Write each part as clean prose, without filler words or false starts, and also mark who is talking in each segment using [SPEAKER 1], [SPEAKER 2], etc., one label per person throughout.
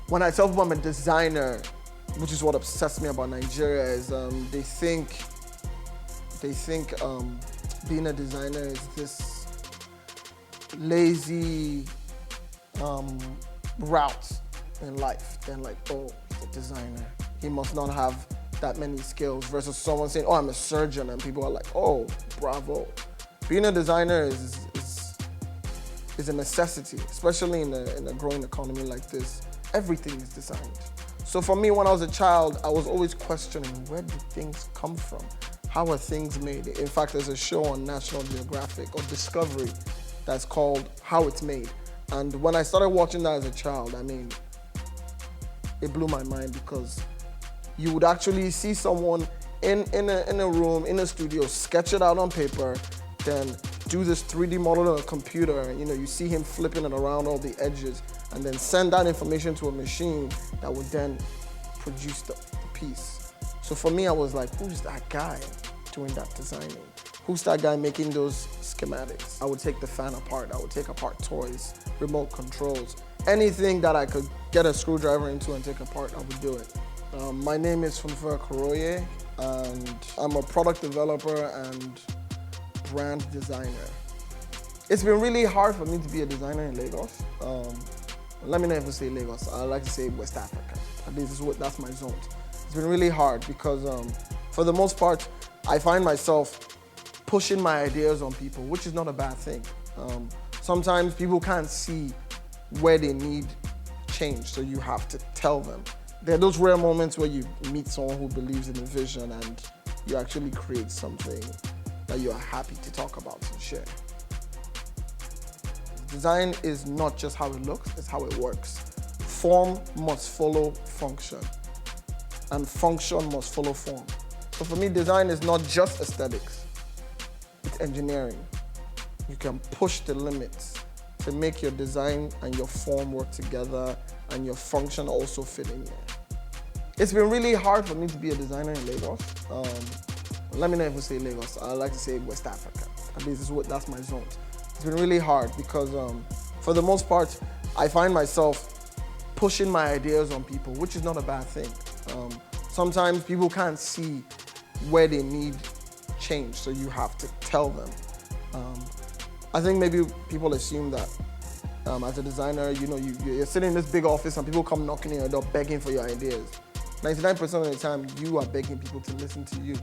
[SPEAKER 1] When I tell people I'm a designer, which is what obsessed me about Nigeria, is they think being a designer is this lazy route in life. Then like, oh, he's a designer. He must not have that many skills versus someone saying, oh, I'm a surgeon, and people are like, oh, bravo. Being a designer is a necessity, especially in a growing economy like this. Everything is designed. So for me, when I was a child, I was always questioning, where do things come from? How are things made? In fact, there's a show on National Geographic or Discovery that's called How It's Made. And when I started watching that as a child, I mean, it blew my mind because you would actually see someone in a room, in a studio, sketch it out on paper, then do this 3D model on a computer, and you see him flipping it around all the edges, and then send that information to a machine that would then produce the piece. So for me, I was like, who's that guy doing that designing? Who's that guy making those schematics? I would take the fan apart, I would take apart toys, remote controls, anything that I could get a screwdriver into and take apart, I would do it. My name is Funfera Koroye, and I'm a product developer and brand designer. It's been really hard for me to be a designer in Lagos. Let me not even say Lagos, I like to say West Africa. At least that's my zone. It's been really hard because for the most part, I find myself pushing my ideas on people, which is not a bad thing. Sometimes people can't see where they need change, so you have to tell them. There are those rare moments where you meet someone who believes in a vision and you actually create something that you are happy to talk about and share. Design is not just how it looks, it's how it works. Form must follow function, and function must follow form. So for me, design is not just aesthetics, it's engineering. You can push the limits to make your design and your form work together and your function also fit in there. It's been really hard for me to be a designer in Lagos. Let me not even say Lagos, I like to say West Africa. At least that's my zone. It's been really hard because for the most part, I find myself pushing my ideas on people, which is not a bad thing. Sometimes people can't see where they need change, so you have to tell them. I think maybe people assume that as a designer, you're sitting in this big office and people come knocking on your door begging for your ideas. 99% of the time, you are begging people to listen to you.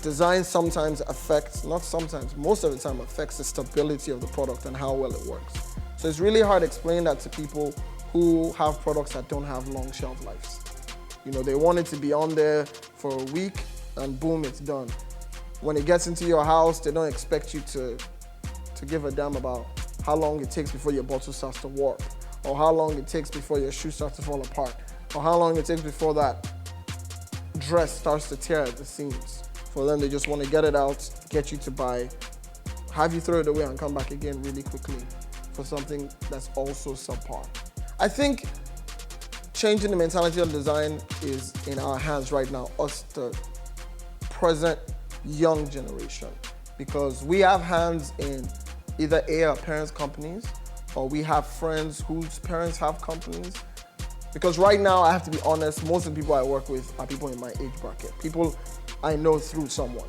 [SPEAKER 1] Design sometimes affects, not sometimes, most of the time affects the stability of the product and how well it works. So it's really hard explaining that to people who have products that don't have long shelf lives. They want it to be on there for a week and boom, it's done. When it gets into your house, they don't expect you to give a damn about how long it takes before your bottle starts to warp, or how long it takes before your shoe starts to fall apart, or how long it takes before that dress starts to tear at the seams. For them, they just want to get it out, get you to buy, have you throw it away and come back again really quickly for something that's also subpar. I think changing the mentality of design is in our hands right now, us, the present young generation, because we have hands in either our parents' companies, or we have friends whose parents have companies. Because right now, I have to be honest, most of the people I work with are people in my age bracket, people I know through someone,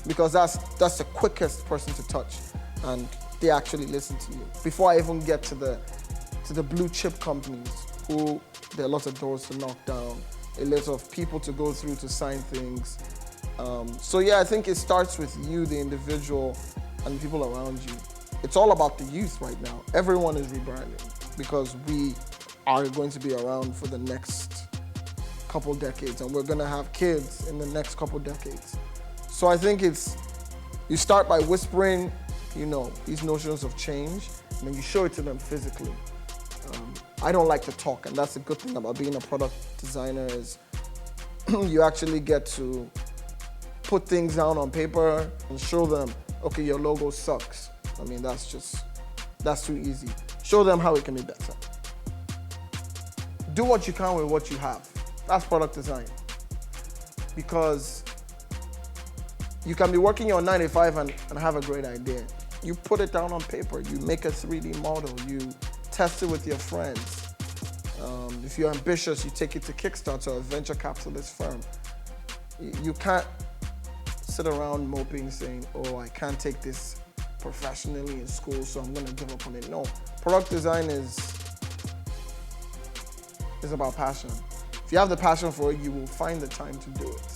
[SPEAKER 1] because that's the quickest person to touch, and they actually listen to you. Before I even get to the blue chip companies, who there are lots of doors to knock down, a lot of people to go through to sign things. So yeah, I think it starts with you, the individual, and the people around you. It's all about the youth right now. Everyone is rebranding because we are going to be around for the next couple decades, and we're gonna have kids in the next couple decades. So I think you start by whispering, these notions of change, and then you show it to them physically. I don't like to talk, and that's the good thing about being a product designer is you actually get to put things down on paper and show them, okay, your logo sucks. I mean, that's too easy. Show them how it can be better. Do what you can with what you have. That's product design. Because you can be working your 9 to 5 and have a great idea. You put it down on paper, you make a 3D model, you test it with your friends, If you're ambitious, you take it to Kickstarter or a venture capitalist firm. You can't sit around moping saying, oh, I can't take this professionally in school, so I'm gonna give up on it. No, product design is about passion. If you have the passion for it, you will find the time to do it.